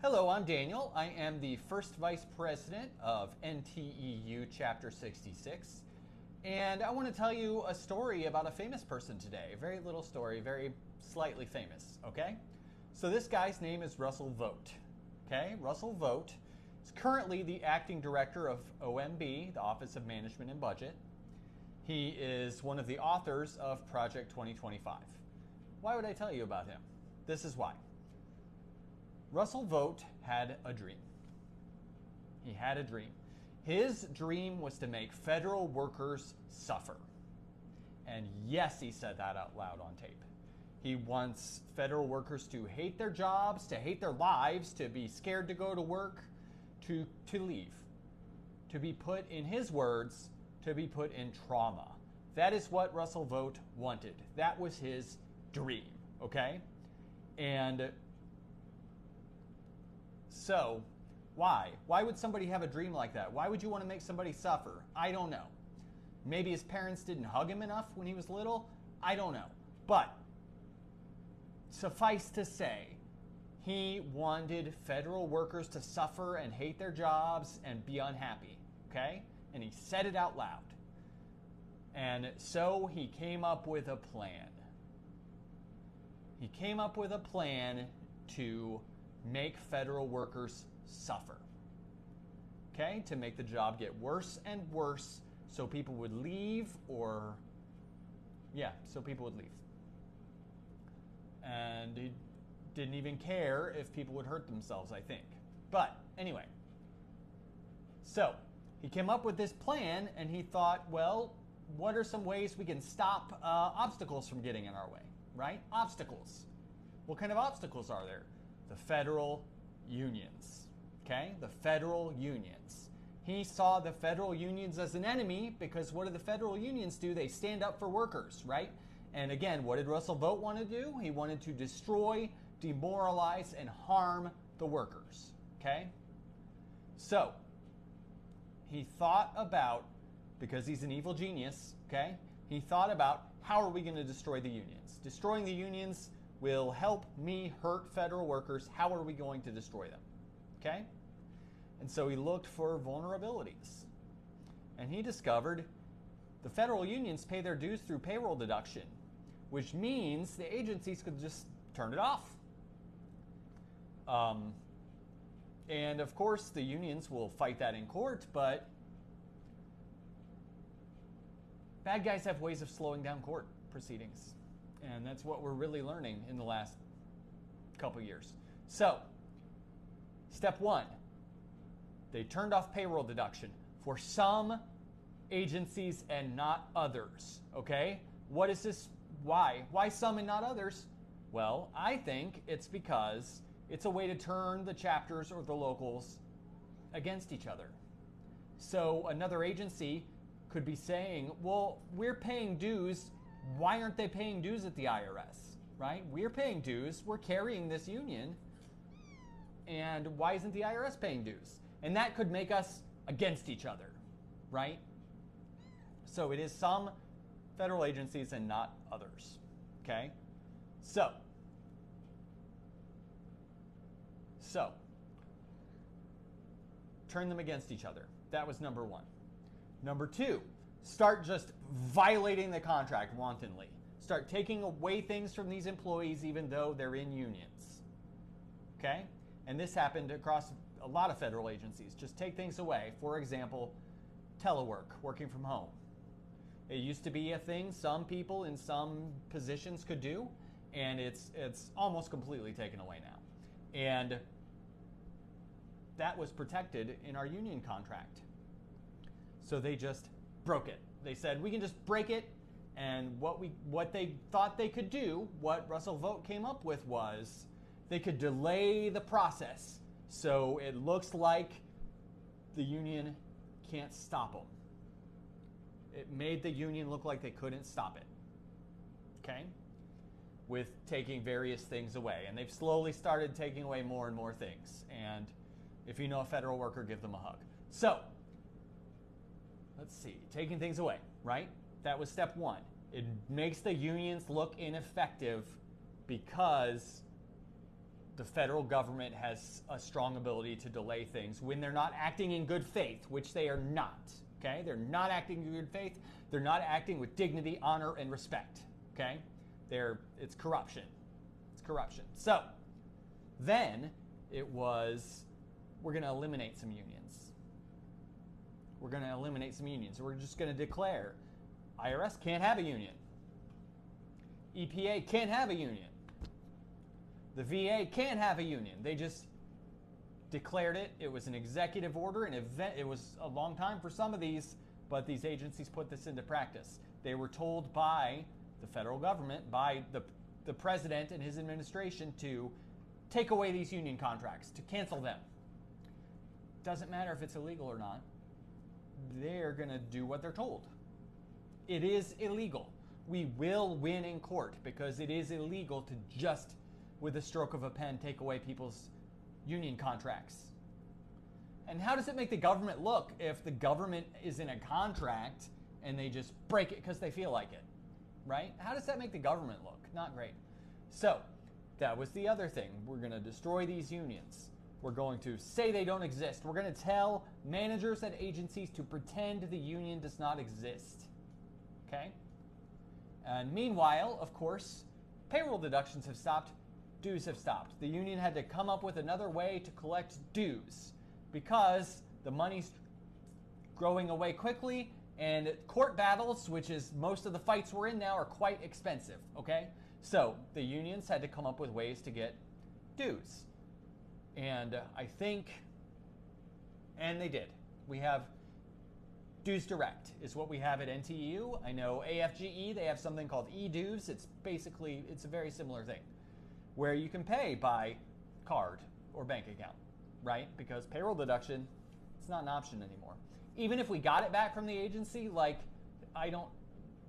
Hello, I'm Daniel. I am the first vice president of NTEU Chapter 66. And I want to tell you a story about a famous person today. A very little story, very slightly famous, okay? So this guy's name is Russell Vought, okay? Russell Vought is currently the acting director of OMB, the Office of Management and Budget. He is one of the authors of Project 2025. Why would I tell you about him? This is why. Russell Vought had a dream. He had a dream. His dream was to make federal workers suffer. And yes, he said that out loud on tape. He wants federal workers to hate their jobs, to hate their lives, to be scared to go to work, to leave. To be put, in his words, to be put in trauma. That is what Russell Vought wanted. That was his dream, okay? And so, why? Why would somebody have a dream like that? Why would you want to make somebody suffer? I don't know. Maybe his parents didn't hug him enough when he was little? I don't know. But suffice to say, he wanted federal workers to suffer and hate their jobs and be unhappy, okay? And he said it out loud. And so he came up with a plan. He came up with a plan to make federal workers suffer. Okay? To make the job get worse and worse so people would leave so people would leave. And he didn't even care if people would hurt themselves, I think. But anyway, so he came up with this plan and he thought, well, what are some ways we can stop obstacles from getting in our way, right? Obstacles. What kind of obstacles are there? The federal unions, okay? The federal unions. He saw the federal unions as an enemy because what do the federal unions do? They stand up for workers, right? And again, what did Russell Vought want to do? He wanted to destroy, demoralize, and harm the workers, okay? So, he thought about, because he's an evil genius, okay? He thought about, how are we going to destroy the unions? Destroying the unions will help me hurt federal workers. How are we going to destroy them? Okay? And so he looked for vulnerabilities. And he discovered the federal unions pay their dues through payroll deduction, which means the agencies could just turn it off. And of course, the unions will fight that in court, but bad guys have ways of slowing down court proceedings. And that's what we're really learning in the last couple years. So, step one, they turned off payroll deduction for some agencies and not others, okay? What is this? Why? Why some and not others? Well, I think it's because it's a way to turn the chapters or the locals against each other. So another agency could be saying, well, we're paying dues. Why aren't they paying dues at the IRS, right? We're paying dues. We're carrying this union. And why isn't the IRS paying dues? And that could make us against each other, right? So it is some federal agencies and not others, okay? So, turn them against each other. That was number one. Number two, start just violating the contract wantonly. Start taking away things from these employees even though they're in unions. Okay? And this happened across a lot of federal agencies. Just take things away. For example, telework, working from home. It used to be a thing some people in some positions could do, and it's almost completely taken away now. And that was protected in our union contract. So they just broke it. They said, we can just break it, and what they thought they could do, what Russell Vought came up with was they could delay the process so it looks like the union can't stop them. It made the union look like they couldn't stop it, okay, with taking various things away. And they've slowly started taking away more and more things. And if you know a federal worker, give them a hug. So, let's see, taking things away, right? That was step one. It makes the unions look ineffective because the federal government has a strong ability to delay things when they're not acting in good faith, which they are not. Okay? They're not acting in good faith. They're not acting with dignity, honor, and respect. Okay? It's corruption. It's corruption. So, then it was, we're going to eliminate some unions. We're going to eliminate some unions. We're just going to declare IRS can't have a union. EPA can't have a union. The VA can't have a union. They just declared it. It was an executive order, an event. It was a long time for some of these, but these agencies put this into practice. They were told by the federal government, by the president and his administration, to take away these union contracts, to cancel them. Doesn't matter if it's illegal or not. They're going to do what they're told. It is illegal. We will win in court because it is illegal to just, with a stroke of a pen, take away people's union contracts. And how does it make the government look if the government is in a contract and they just break it because they feel like it, right? How does that make the government look? Not great. So that was the other thing. We're going to destroy these unions. We're going to say they don't exist. We're going to tell managers at agencies to pretend the union does not exist. Okay? And meanwhile, of course, payroll deductions have stopped. Dues have stopped. The union had to come up with another way to collect dues because the money's growing away quickly, and court battles, which is most of the fights we're in now, are quite expensive. Okay? So the unions had to come up with ways to get dues. And I think, and they did. We have Dues Direct is what we have at NTU. I know AFGE, they have something called eDues. It's a very similar thing where you can pay by card or bank account, right? Because payroll deduction, it's not an option anymore. Even if we got it back from the agency,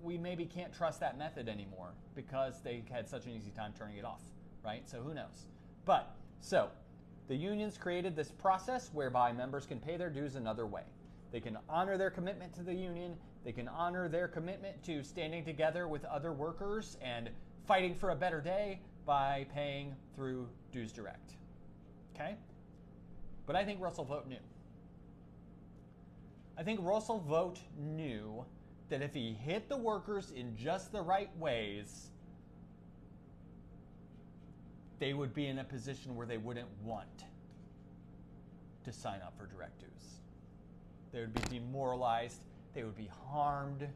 we maybe can't trust that method anymore because they had such an easy time turning it off, right? So who knows? The unions created this process whereby members can pay their dues another way. They can honor their commitment to the union. They can honor their commitment to standing together with other workers and fighting for a better day by paying through Dues Direct. Okay? But I think Russell Vogt knew. I think Russell Vogt knew that if he hit the workers in just the right ways, they would be in a position where they wouldn't want to sign up for direct dues. They would be demoralized. They would be harmed.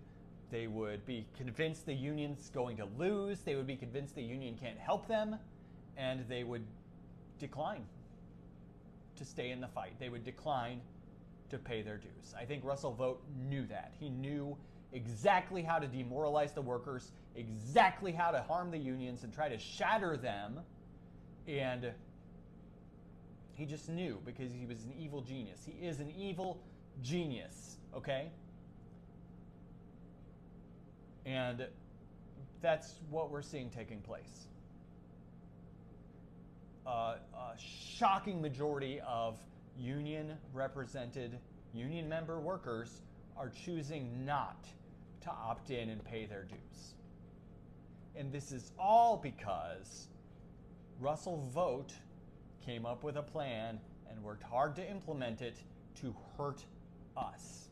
They would be convinced the union's going to lose. They would be convinced the union can't help them. And they would decline to stay in the fight. They would decline to pay their dues. I think Russell Vogt knew that. He knew exactly how to demoralize the workers, exactly how to harm the unions and try to shatter them. And he just knew because he was an evil genius. He is an evil genius, okay? And that's what we're seeing taking place. A shocking majority of union-represented, union member workers are choosing not to opt in and pay their dues. And this is all because Russell Vogt came up with a plan and worked hard to implement it to hurt us.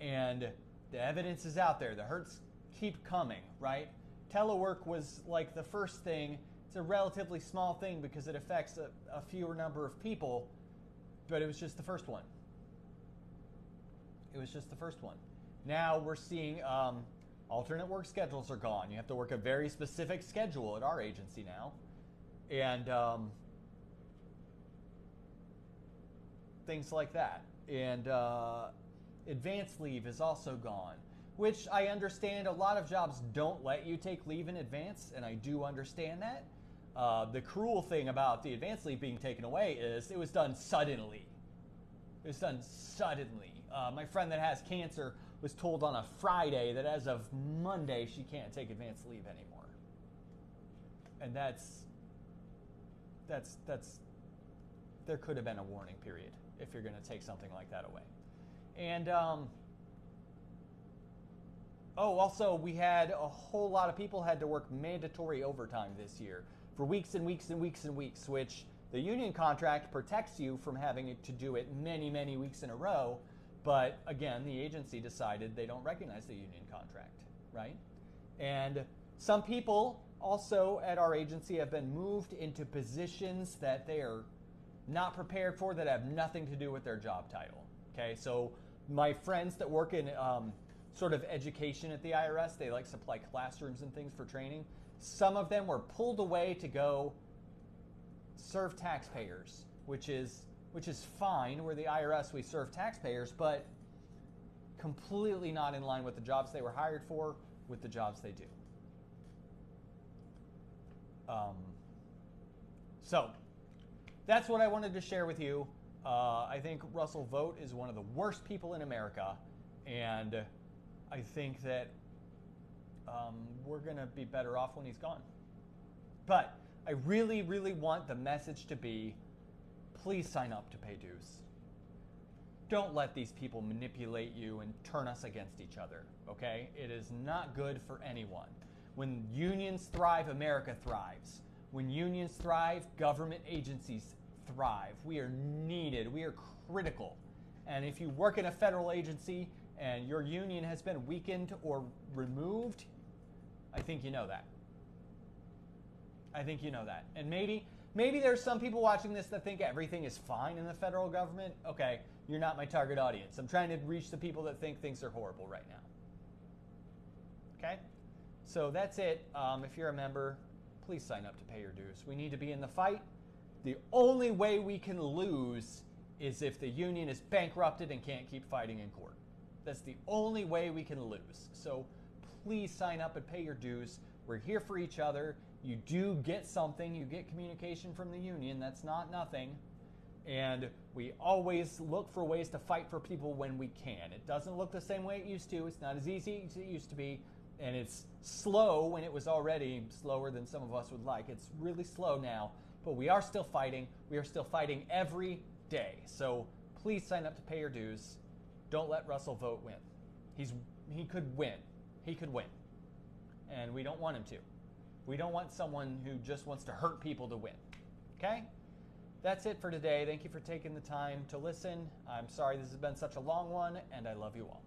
And the evidence is out there. The hurts keep coming, right? Telework was like the first thing. It's a relatively small thing because it affects a fewer number of people, but it was just the first one. It was just the first one. Now we're seeing alternate work schedules are gone. You have to work a very specific schedule at our agency now. And things like that. And advanced leave is also gone, which I understand a lot of jobs don't let you take leave in advance, and I do understand that. The cruel thing about the advanced leave being taken away is it was done suddenly. It was done suddenly. My friend that has cancer was told on a Friday that as of Monday she can't take advanced leave anymore. And that's there could have been a warning period if you're going to take something like that away. And also we had a whole lot of people had to work mandatory overtime this year for weeks and weeks and weeks and weeks, which The union contract protects you from having to do it many, many weeks in a row, but again, the agency decided they don't recognize the union contract, right? And some people also at our agency have been moved into positions that they are not prepared for, that have nothing to do with their job title. Okay, so my friends that work in sort of education at the IRS, they like supply classrooms and things for training. Some of them were pulled away to go serve taxpayers, which is fine. We're the IRS, we serve taxpayers, but completely not in line with the jobs they were hired for, with the jobs they do. So that's what I wanted to share with you. I think Russell Vought is one of the worst people in America, and I think that we're going to be better off when he's gone. But I really, really want the message to be, please sign up to pay dues. Don't let these people manipulate you and turn us against each other, okay? It is not good for anyone. When unions thrive, America thrives. When unions thrive, government agencies thrive. We are needed. We are critical. And if you work in a federal agency and your union has been weakened or removed, I think you know that. I think you know that. And maybe there's some people watching this that think everything is fine in the federal government. Okay, you're not my target audience. I'm trying to reach the people that think things are horrible right now. Okay? So that's it. If you're a member, please sign up to pay your dues. We need to be in the fight. The only way we can lose is if the union is bankrupted and can't keep fighting in court. That's the only way we can lose. So please sign up and pay your dues. We're here for each other. You do get something. You get communication from the union. That's not nothing. And we always look for ways to fight for people when we can. It doesn't look the same way it used to. It's not as easy as it used to be. And it's slow when it was already slower than some of us would like. It's really slow now. But we are still fighting. We are still fighting every day. So please sign up to pay your dues. Don't let Russell Vought win. He could win. He could win. And we don't want him to. We don't want someone who just wants to hurt people to win. Okay? That's it for today. Thank you for taking the time to listen. I'm sorry this has been such a long one, and I love you all.